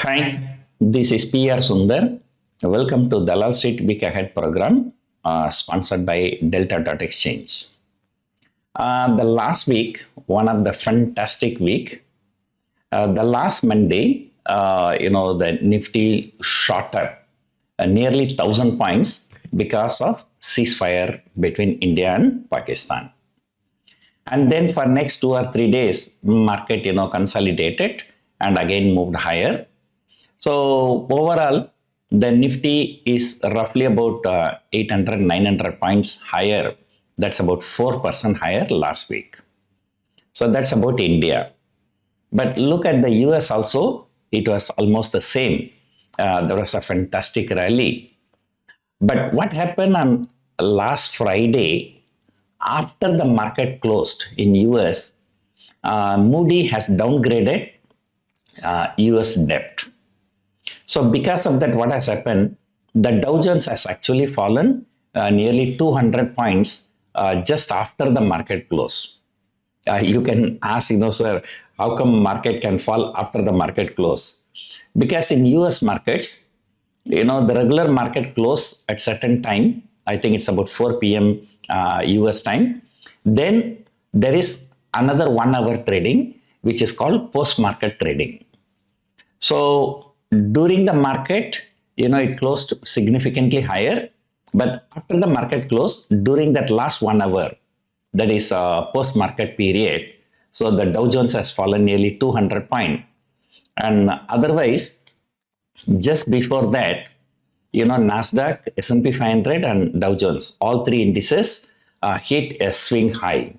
Hi, this is PR Sundar. Welcome to Dalal Street Week Ahead program sponsored by Delta.exchange. The last week, one of the fantastic week. The last Monday, the Nifty shot up nearly 1,000 points because of ceasefire between India and Pakistan. And then for next 2 or 3 days, market, consolidated and again moved higher. So overall, the Nifty is roughly about 800, 900 points higher. That's about 4% higher last week. So that's about India. But look at the US also, it was almost the same. There was a fantastic rally. But what happened on last Friday, after the market closed in US, Moody has downgraded US debt. So because of that, what has happened? The Dow Jones has actually fallen nearly 200 points just after the market close. You can ask, sir, how come market can fall after the market close? Because in US markets, the regular market close at certain time, I think it's about 4 p.m. US time. Then there is another 1 hour trading, which is called post-market trading. So during the market, it closed significantly higher. But after the market closed, during that last 1 hour, that is post-market period, so the Dow Jones has fallen nearly 200 points. And otherwise, just before that, Nasdaq, S&P 500 and Dow Jones, all three indices hit a swing high.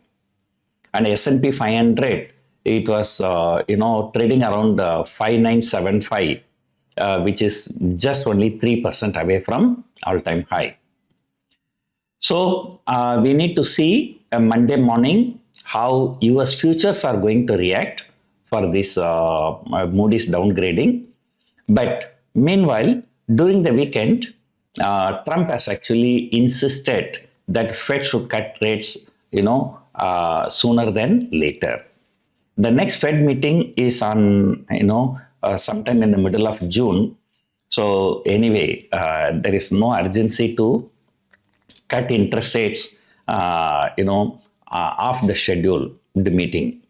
And S&P 500, it was, trading around 5975, which is just only 3% away from all-time high. So we need to see Monday morning how US futures are going to react for this Moody's downgrading. But meanwhile, during the weekend, Trump has actually insisted that Fed should cut rates, sooner than later. The next Fed meeting is on, sometime in the middle of June. So anyway, there is no urgency to cut interest rates, off the scheduled meeting.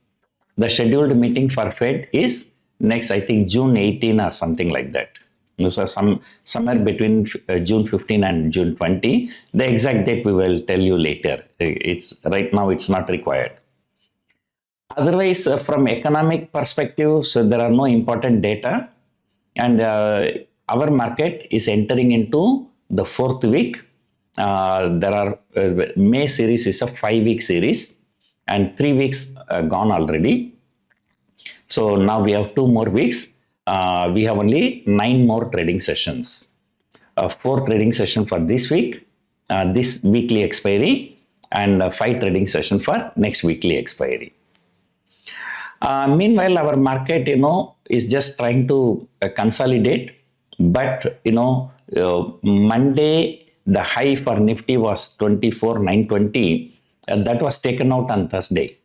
The scheduled meeting for Fed is next, I think, June 18 or something like that. So somewhere between June 15 and June 20. The exact date we will tell you later. Right now it's not required. Otherwise, from economic perspective, so there are no important data, and our market is entering into the 4th week. There are May series is a 5-week series, and 3 weeks gone already. So now we have 2 more weeks. We have only 9 more trading sessions. 4 trading sessions for this week, this weekly expiry, and 5 trading sessions for next weekly expiry. Meanwhile, our market, is just trying to consolidate. But, Monday, the high for Nifty was 24,920. That was taken out on Thursday.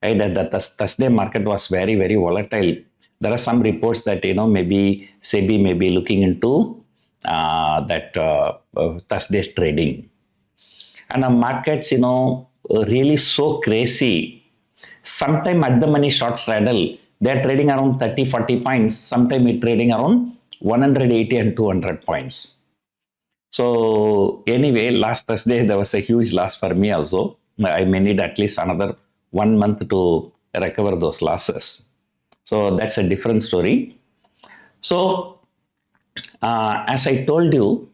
Right? The Thursday market was very, very volatile. There are some reports that, maybe SEBI may be looking into that Thursday's trading. And the markets, really so crazy. Sometime at the money short straddle, they're trading around 30, 40 points. Sometime it's trading around 180 and 200 points. So anyway, last Thursday, there was a huge loss for me also. I may need at least another 1 month to recover those losses. So that's a different story. So as I told you,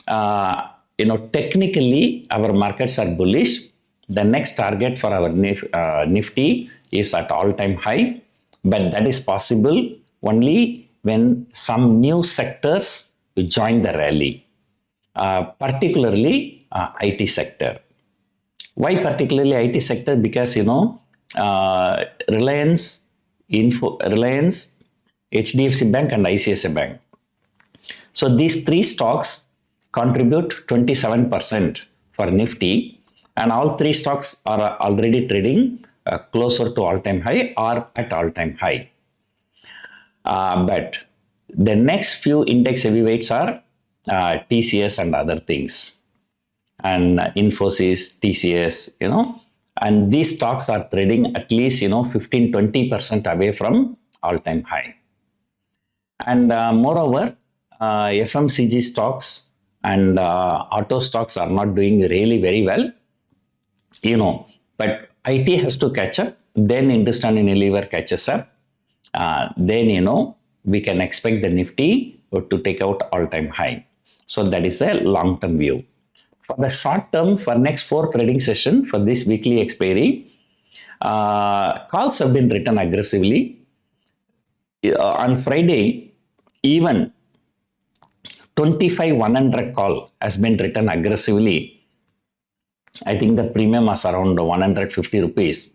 technically our markets are bullish. The next target for our Nifty is at all-time high, but that is possible only when some new sectors join the rally, particularly IT sector. Why particularly IT sector? Because, Reliance, HDFC Bank and ICICI Bank. So these 3 stocks contribute 27% for Nifty, and all 3 stocks are already trading closer to all-time high or at all-time high. But The next few index heavyweights are TCS and other things, and Infosys, TCS, and these stocks are trading at least 15-20% away from all-time high. And moreover, FMCG stocks and auto stocks are not doing really very well, but IT has to catch up, then Hindustan Unilever catches up, then we can expect the Nifty to take out all-time high. So that is a long-term view. For the short term, for next 4 trading session for this weekly expiry, calls have been written aggressively. On Friday, even 25-100 call has been written aggressively. I think the premium was around 150 rupees.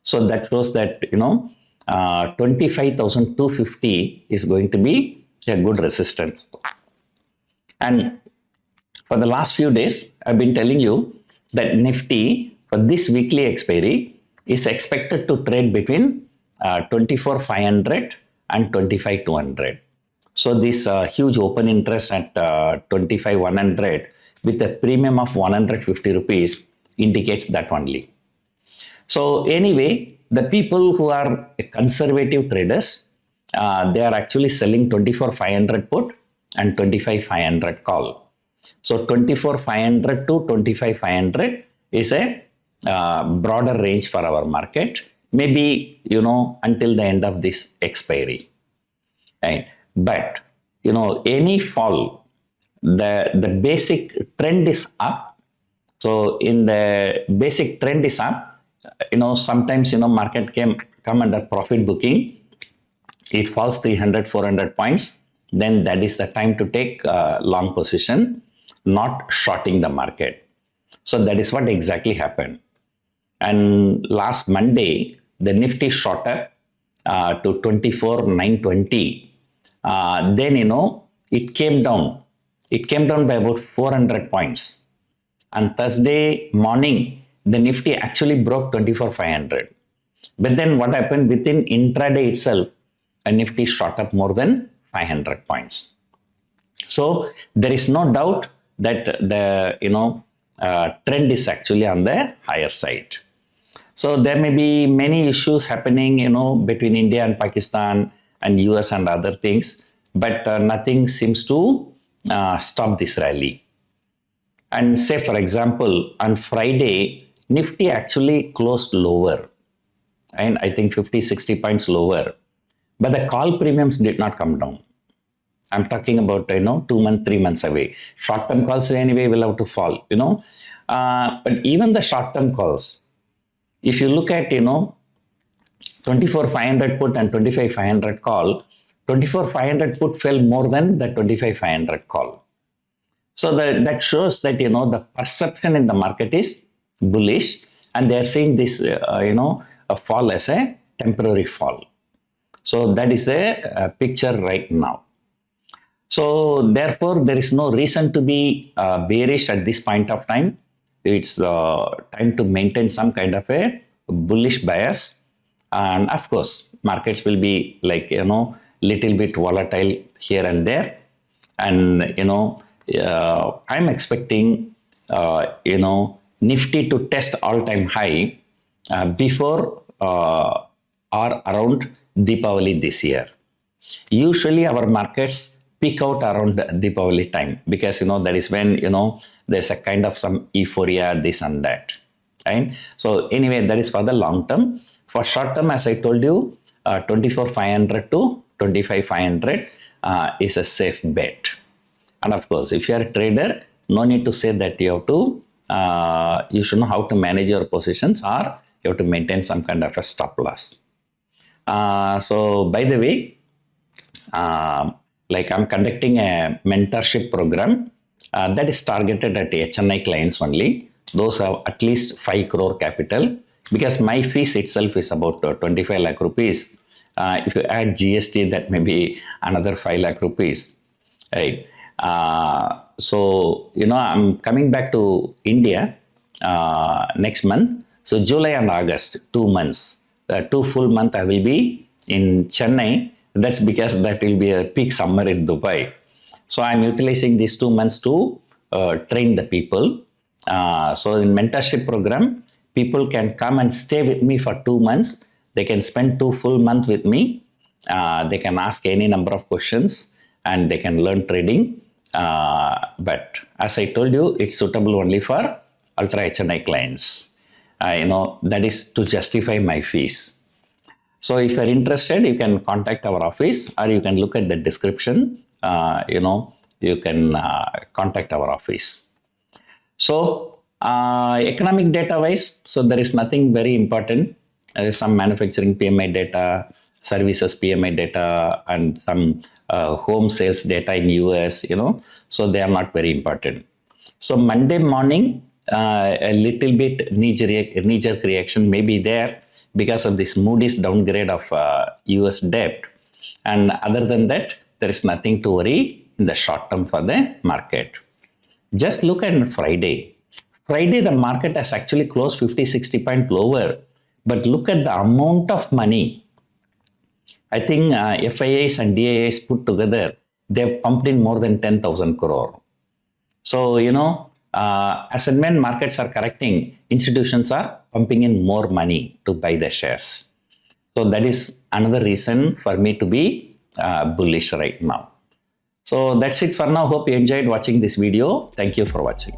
So that shows that 25,250 is going to be a good resistance. And for the last few days, I've been telling you that Nifty for this weekly expiry is expected to trade between 24,500 and 25,200. So this huge open interest at 25,100 with a premium of 150 rupees indicates that only. So anyway, the people who are conservative traders, they are actually selling 24,500 put and 25,500 call. So 24,500 to 25,500 is a broader range for our market, maybe, until the end of this expiry. Right? But, any fall, the basic trend is up. So in the basic trend is up, sometimes, market come under profit booking. It falls 300, 400 points. Then that is the time to take long position, not shorting the market. So that is what exactly happened. And last Monday, the Nifty shot up to 24,920. Then, it came down. It came down by about 400 points. On Thursday morning, the Nifty actually broke 24,500. But then what happened within intraday itself, a Nifty shot up more than 500 points. So there is no doubt that the trend is actually on the higher side. So there may be many issues happening between India and Pakistan and US and other things, but nothing seems to stop this rally. And say for example, on Friday, Nifty actually closed lower, and I think 50-60 points lower, but the call premiums did not come down. I'm talking about 2 months, 3 months away. Short-term calls anyway will have to fall, but even the short-term calls, if you look at 24,500 put and 25,500 call, 24,500 put fell more than the 25,500 call. So that shows that the perception in the market is bullish, and they are seeing this a fall as a temporary fall. So that is the picture right now. So therefore, there is no reason to be bearish at this point of time. It's time to maintain some kind of a bullish bias. And of course, markets will be little bit volatile here and there. And, I'm expecting, Nifty to test all-time high before or around Deepavali this year. Usually our markets peak out around Deepavali time because, that is when, there's a kind of some euphoria, this and that. Right? So anyway, that is for the long term. For short term, as I told you, 24,500 to 25,500 is a safe bet. And of course, if you are a trader, no need to say that you have to, you should know how to manage your positions, or you have to maintain some kind of a stop loss. So by the way, I'm conducting a mentorship program that is targeted at HNI clients only. Those have at least 5 crore capital, because my fees itself is about 25 lakh rupees. If you add GST, that may be another 5 lakh rupees. Right. So, I'm coming back to India next month. So July and August, 2 months, 2 full months I will be in Chennai That's because that will be a peak summer in Dubai. So I'm utilizing these 2 months to train the people. So in mentorship program, people can come and stay with me for 2 months. They can spend 2 full months with me. They can ask any number of questions and they can learn trading. But as I told you, it's suitable only for ultra HNI clients. That is to justify my fees. So if you're interested, you can contact our office or you can look at the description. You can contact our office. So economic data wise, so there is nothing very important. Some manufacturing PMI data, services PMI data, and some home sales data in US, so they are not very important. So Monday morning, a little bit knee-jerk reaction may be there because of this Moody's downgrade of US debt. And other than that, there is nothing to worry in the short term for the market. Just look at Friday. Friday, the market has actually closed 50-60 points lower. But look at the amount of money. I think FIIs and DIIs put together, they've pumped in more than 10,000 crore. So, as and when markets are correcting, institutions are pumping in more money to buy the shares. So that is another reason for me to be bullish right now. So that's it for now. Hope you enjoyed watching this video. Thank you for watching.